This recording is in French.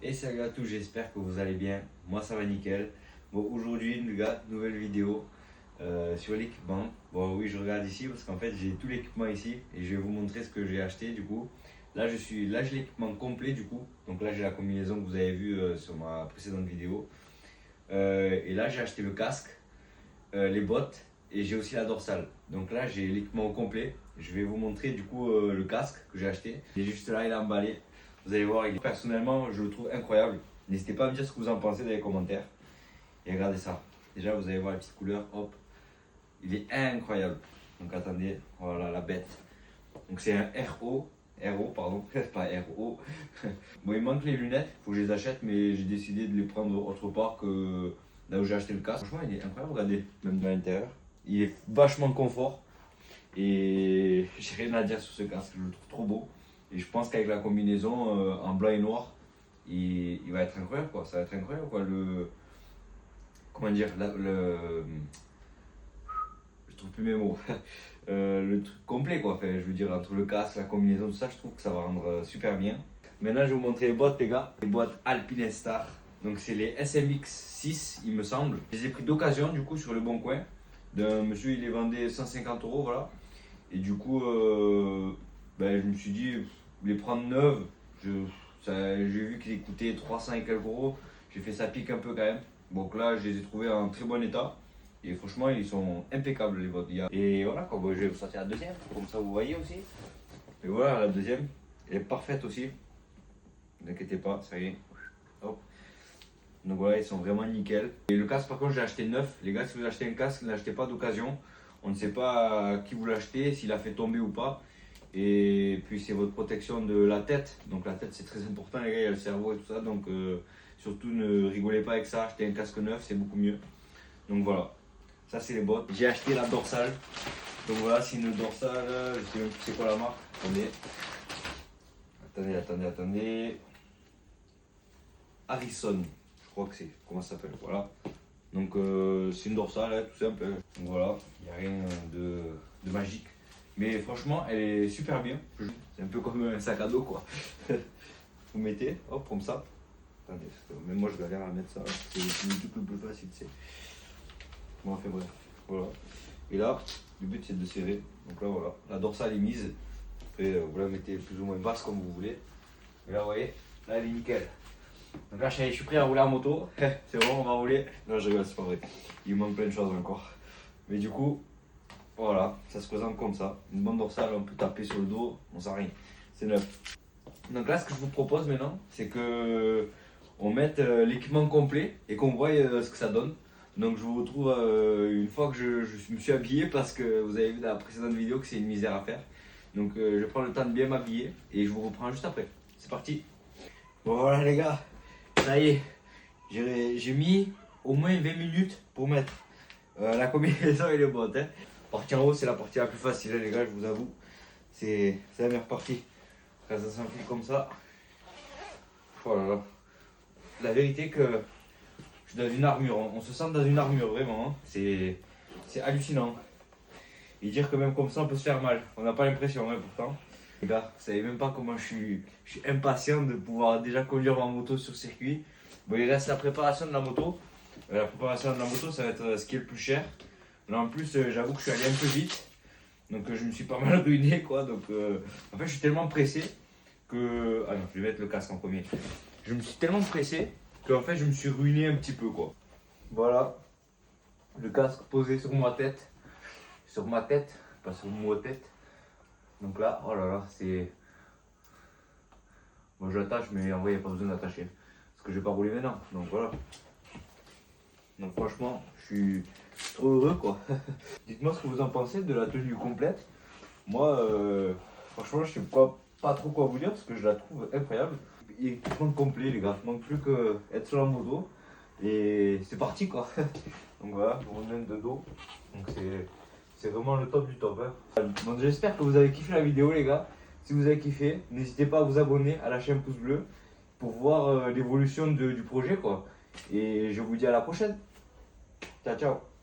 Et salut à tous, j'espère que vous allez bien. Moi ça va nickel. Bon, aujourd'hui les gars, nouvelle vidéo sur l'équipement. Bon oui, je regarde ici parce qu'en fait j'ai tout l'équipement ici et je vais vous montrer ce que j'ai acheté du coup. Là j'ai l'équipement complet du coup. Donc là j'ai la combinaison que vous avez vue sur ma précédente vidéo. Et là j'ai acheté le casque, les bottes et j'ai aussi la dorsale. Donc là j'ai l'équipement complet. Je vais vous montrer du coup le casque que j'ai acheté. Il est juste là, il est emballé. Vous allez voir, personnellement je le trouve incroyable. N'hésitez pas à me dire ce que vous en pensez dans les commentaires. Et regardez ça. Déjà vous allez voir la petite couleur, hop. Il est incroyable. Donc attendez, voilà la bête. Donc c'est un RO pardon, pas RO. Bon, il manque les lunettes, il faut que je les achète, mais j'ai décidé de les prendre autre part que là où j'ai acheté le casque. Franchement, il est incroyable, regardez, même de l'intérieur. Il est vachement confort et j'ai rien à dire sur ce casque, je le trouve trop beau. Et je pense qu'avec la combinaison en blanc et noir, il va être incroyable quoi. Ça va être incroyable quoi. Comment dire, je trouve plus mes mots. Le truc complet quoi. Enfin, je veux dire entre le casque, la combinaison, tout ça, je trouve que ça va rendre super bien. Maintenant, je vais vous montrer les boîtes les gars. Les boîtes Alpinestar. Donc c'est les SMX 6 il me semble. Je les ai pris d'occasion du coup sur le bon coin. D'un monsieur, il les vendait 150 € voilà. Et du coup, je me suis dit, les prendre neuves, j'ai vu qu'ils coûtaient 300 et quelques euros. J'ai fait ça pique un peu quand même. Donc là, je les ai trouvés en très bon état. Et franchement, ils sont impeccables les bottes. Et voilà, je vais vous sortir la deuxième, comme ça vous voyez aussi. Et voilà, la deuxième, elle est parfaite aussi. Ne vous inquiétez pas, ça y est. Hop. Donc voilà, ils sont vraiment nickel. Et le casque, par contre, j'ai acheté neuf. Les gars, si vous achetez un casque, ne l'achetez pas d'occasion. On ne sait pas à qui vous l'achetez, s'il a fait tomber ou pas. Et puis c'est votre protection de la tête. Donc la tête c'est très important les gars, il y a le cerveau et tout ça. Donc surtout ne rigolez pas avec ça, achetez un casque neuf, c'est beaucoup mieux. Donc voilà, ça c'est les bottes. J'ai acheté la dorsale. Donc voilà, c'est une dorsale, je sais même plus c'est quoi la marque. Attendez. Harrison, je crois que c'est, comment ça s'appelle, voilà. Donc c'est une dorsale, hein, tout simple. Donc voilà, il n'y a rien de magique. Mais franchement, elle est super bien. C'est un peu comme un sac à dos quoi. Vous mettez, hop, comme ça. Attendez, même moi je galère à mettre ça. C'est le truc le plus facile, c'est. Bon, enfin bref, voilà. Et là, le but c'est de serrer. Donc là voilà, la dorsale est mise. Après, vous la mettez plus ou moins basse comme vous voulez. Et là, vous voyez, là elle est nickel. Donc là, je suis prêt à rouler en moto. C'est bon, on va rouler. Non, je rigole, c'est pas vrai. Il manque plein de choses encore. Mais du coup, voilà, ça se présente comme ça. Une bonne dorsale, on peut taper sur le dos, on sait rien. C'est neuf. Donc là, ce que je vous propose maintenant, c'est que on mette l'équipement complet et qu'on voie ce que ça donne. Donc je vous retrouve une fois que je me suis habillé parce que vous avez vu dans la précédente vidéo que c'est une misère à faire. Donc je prends le temps de bien m'habiller et je vous reprends juste après. C'est parti. Bon voilà les gars, ça y est, j'ai mis au moins 20 minutes pour mettre la combinaison et les bottes. Hein. Partie en haut, c'est la partie la plus facile, hein, les gars, je vous avoue. C'est la meilleure partie. Quand ça s'enfile comme ça. Oh là là. La vérité que je suis dans une armure. On se sent dans une armure, vraiment. Hein. C'est hallucinant. Et dire que même comme ça, on peut se faire mal. On n'a pas l'impression, hein, pourtant. Les gars, vous savez même pas comment je suis impatient de pouvoir déjà conduire ma moto sur circuit. Bon, il reste la préparation de la moto. La préparation de la moto, ça va être ce qui est le plus cher. Là en plus, j'avoue que je suis allé un peu vite, donc je me suis pas mal ruiné quoi. Donc en fait, je suis tellement pressé que. Ah non, je vais mettre le casque en premier. Je me suis tellement pressé que en fait, je me suis ruiné un petit peu quoi. Voilà, le casque posé sur ma tête, pas sur ma tête. Donc là, oh là là, c'est. Moi je l'attache, mais en vrai, il n'y a pas besoin d'attacher parce que je vais pas rouler maintenant. Donc voilà. Donc franchement, je suis trop heureux quoi. Dites-moi ce que vous en pensez de la tenue complète. Moi, franchement, je sais pas trop quoi vous dire parce que je la trouve incroyable. Il est tout complet les gars, il manque plus qu'être sur la moto et c'est parti quoi. Donc voilà, on remet de dos. Donc c'est vraiment le top du top. Hein. Donc j'espère que vous avez kiffé la vidéo les gars. Si vous avez kiffé, n'hésitez pas à vous abonner, à lâcher un pouce bleu pour voir l'évolution du projet quoi. Et je vous dis à la prochaine. Ciao ciao.